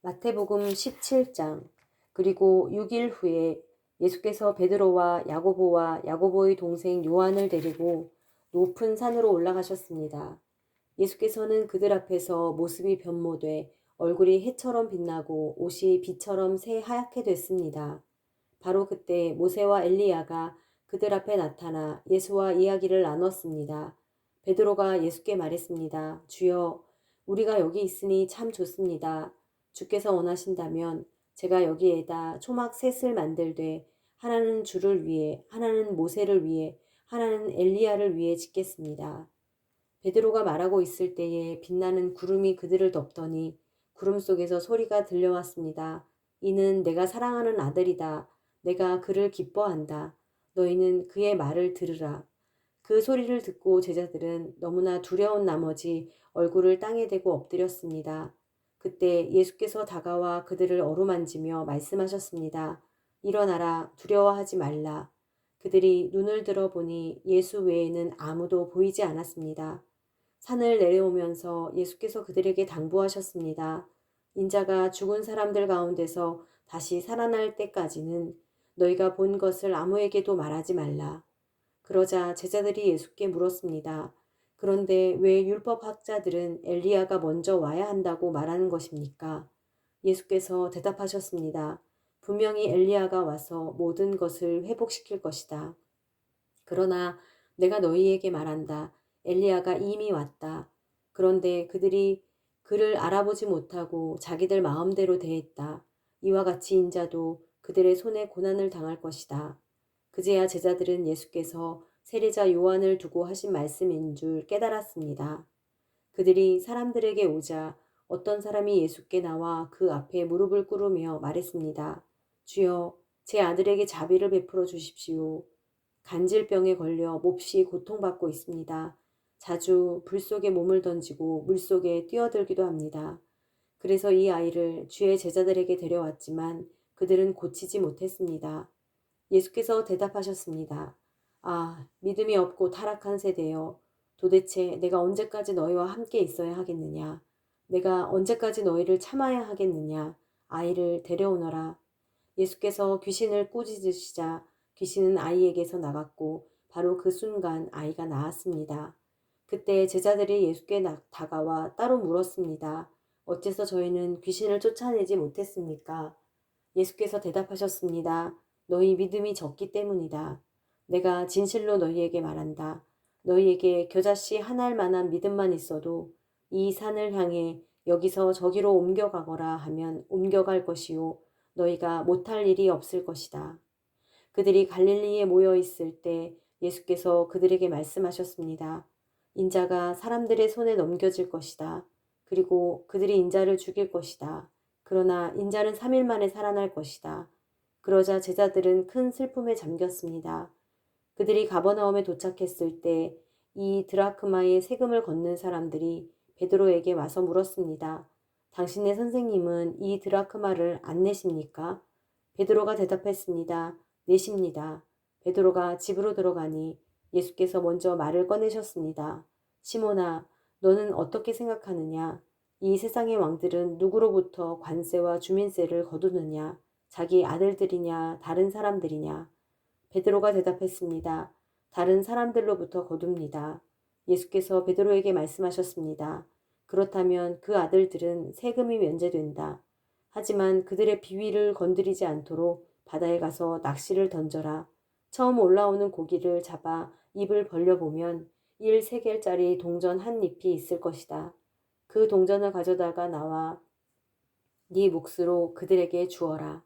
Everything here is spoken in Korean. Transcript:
마태복음 17장. 그리고 6일 후에 예수께서 베드로와 야고보와 야고보의 동생 요한을 데리고 높은 산으로 올라가셨습니다. 예수께서는 그들 앞에서 모습이 변모돼 얼굴이 해처럼 빛나고 옷이 빛처럼 새하얗게 됐습니다. 바로 그때 모세와 엘리야가 그들 앞에 나타나 예수와 이야기를 나눴습니다. 베드로가 예수께 말했습니다. 주여, 우리가 여기 있으니 참 좋습니다. 주께서 원하신다면 제가 여기에다 초막 셋을 만들되 하나는 주를 위해, 하나는 모세를 위해, 하나는 엘리야를 위해 짓겠습니다. 베드로가 말하고 있을 때에 빛나는 구름이 그들을 덮더니 구름 속에서 소리가 들려왔습니다. 이는 내가 사랑하는 아들이다. 내가 그를 기뻐한다. 너희는 그의 말을 들으라. 그 소리를 듣고 제자들은 너무나 두려운 나머지 얼굴을 땅에 대고 엎드렸습니다. 그때 예수께서 다가와 그들을 어루만지며 말씀하셨습니다. 일어나라, 두려워하지 말라. 그들이 눈을 들어 보니 예수 외에는 아무도 보이지 않았습니다. 산을 내려오면서 예수께서 그들에게 당부하셨습니다. 인자가 죽은 사람들 가운데서 다시 살아날 때까지는 너희가 본 것을 아무에게도 말하지 말라. 그러자 제자들이 예수께 물었습니다. 그런데 왜 율법학자들은 엘리야가 먼저 와야 한다고 말하는 것입니까? 예수께서 대답하셨습니다. 분명히 엘리야가 와서 모든 것을 회복시킬 것이다. 그러나 내가 너희에게 말한다. 엘리야가 이미 왔다. 그런데 그들이 그를 알아보지 못하고 자기들 마음대로 대했다. 이와 같이 인자도 그들의 손에 고난을 당할 것이다. 그제야 제자들은 예수께서 세례자 요한을 두고 하신 말씀인 줄 깨달았습니다. 그들이 사람들에게 오자 어떤 사람이 예수께 나와 그 앞에 무릎을 꿇으며 말했습니다. 주여, 제 아들에게 자비를 베풀어 주십시오. 간질병에 걸려 몹시 고통받고 있습니다. 자주 불 속에 몸을 던지고 물 속에 뛰어들기도 합니다. 그래서 이 아이를 주의 제자들에게 데려왔지만 그들은 고치지 못했습니다. 예수께서 대답하셨습니다. 아, 믿음이 없고 타락한 세대여. 도대체 내가 언제까지 너희와 함께 있어야 하겠느냐? 내가 언제까지 너희를 참아야 하겠느냐? 아이를 데려오너라. 예수께서 귀신을 꾸짖으시자 귀신은 아이에게서 나갔고 바로 그 순간 아이가 나았습니다. 그때 제자들이 예수께 다가와 따로 물었습니다. 어째서 저희는 귀신을 쫓아내지 못했습니까? 예수께서 대답하셨습니다. 너희 믿음이 적기 때문이다. 내가 진실로 너희에게 말한다. 너희에게 겨자씨 하나일 만한 믿음만 있어도 이 산을 향해 여기서 저기로 옮겨가거라 하면 옮겨갈 것이요. 너희가 못할 일이 없을 것이다. 그들이 갈릴리에 모여 있을 때 예수께서 그들에게 말씀하셨습니다. 인자가 사람들의 손에 넘겨질 것이다. 그리고 그들이 인자를 죽일 것이다. 그러나 인자는 3일 만에 살아날 것이다. 그러자 제자들은 큰 슬픔에 잠겼습니다. 그들이 가버나움에 도착했을 때 이 드라크마의 세금을 걷는 사람들이 베드로에게 와서 물었습니다. 당신의 선생님은 이 드라크마를 안 내십니까? 베드로가 대답했습니다. 내십니다. 베드로가 집으로 들어가니 예수께서 먼저 말을 꺼내셨습니다. 시몬아, 너는 어떻게 생각하느냐? 이 세상의 왕들은 누구로부터 관세와 주민세를 거두느냐? 자기 아들들이냐, 다른 사람들이냐? 베드로가 대답했습니다. 다른 사람들로부터 거둡니다. 예수께서 베드로에게 말씀하셨습니다. 그렇다면 그 아들들은 세금이 면제된다. 하지만 그들의 비위를 건드리지 않도록 바다에 가서 낚시를 던져라. 처음 올라오는 고기를 잡아 입을 벌려보면 1세겔짜리 동전 한 잎이 있을 것이다. 그 동전을 가져다가 나와 네 몫으로 그들에게 주어라.